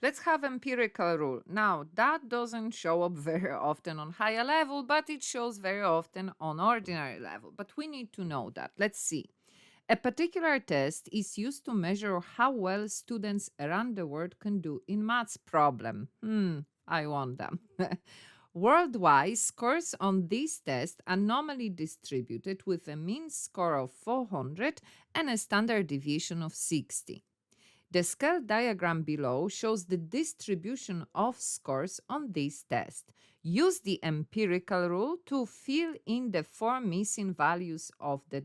let's have empirical rule. Now, that doesn't show up very often on higher level, but it shows very often on ordinary level. But we need to know that. Let's see. A particular test is used to measure how well students around the world can do in maths problem. I want them. Worldwide, scores on this test are normally distributed with a mean score of 400 and a standard deviation of 60. The scale diagram below shows the distribution of scores on this test. Use the empirical rule to fill in the 4 missing values of the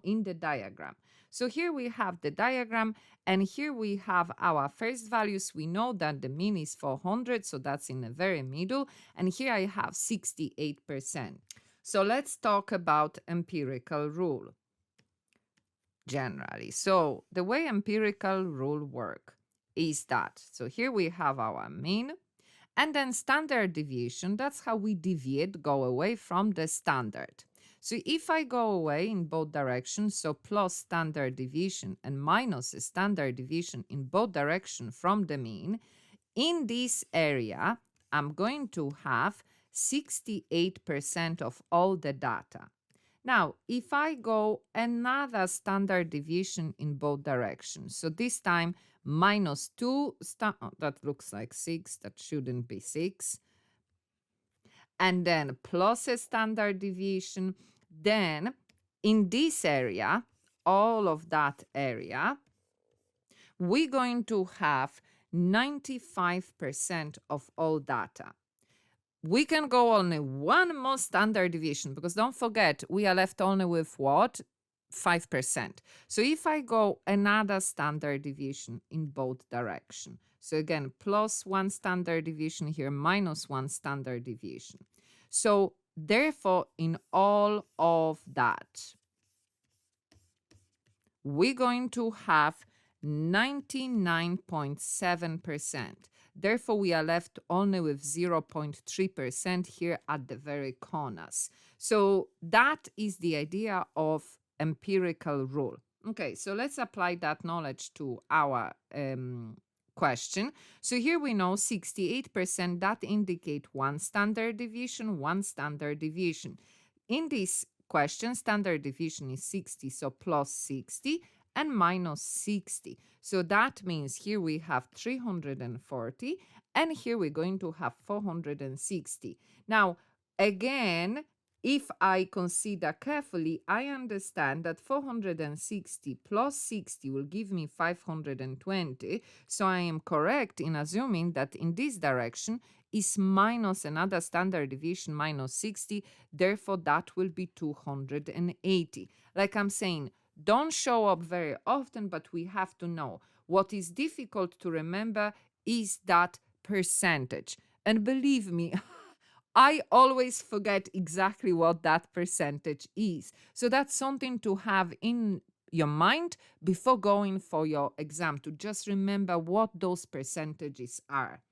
in the diagram. So here we have the diagram, and here we have our first values. We know that the mean is 400, so that's in the very middle, and here I have 68%. So let's talk about empirical rule generally. So the way empirical rule work is that, so here we have our mean, and then standard deviation. That's how we deviate, go away from the standard. So if I go away in both directions, so plus standard deviation and minus standard deviation in both directions from the mean, in this area, I'm going to have 68% of all the data. Now, if I go another standard deviation in both directions, so this time minus 2, that looks like 6, that shouldn't be 6, and then plus a standard deviation, then in this area, all of that area, we're going to have 95% of all data. We can go only one more standard deviation, because don't forget, we are left only with what? 5%. So if I go another standard deviation in both directions, so again, plus 1 standard deviation here, minus 1 standard deviation. So therefore, in all of that, we're going to have 99.7%. Therefore, we are left only with 0.3% here at the very corners. So that is the idea of empirical rule. Okay, so let's apply that knowledge to our question. So here we know 68%, that indicate 1 standard deviation, 1 standard deviation. In this question, standard deviation is 60, so plus 60 and minus 60. So that means here we have 340, and here we're going to have 460. Now, again, if I consider carefully, I understand that 460 plus 60 will give me 520. So I am correct in assuming that in this direction is minus another standard deviation minus 60. Therefore, that will be 280. Like I'm saying, don't show up very often, but we have to know. What is difficult to remember is that percentage. And believe me, I always forget exactly what that percentage is. So that's something to have in your mind before going for your exam, to just remember what those percentages are.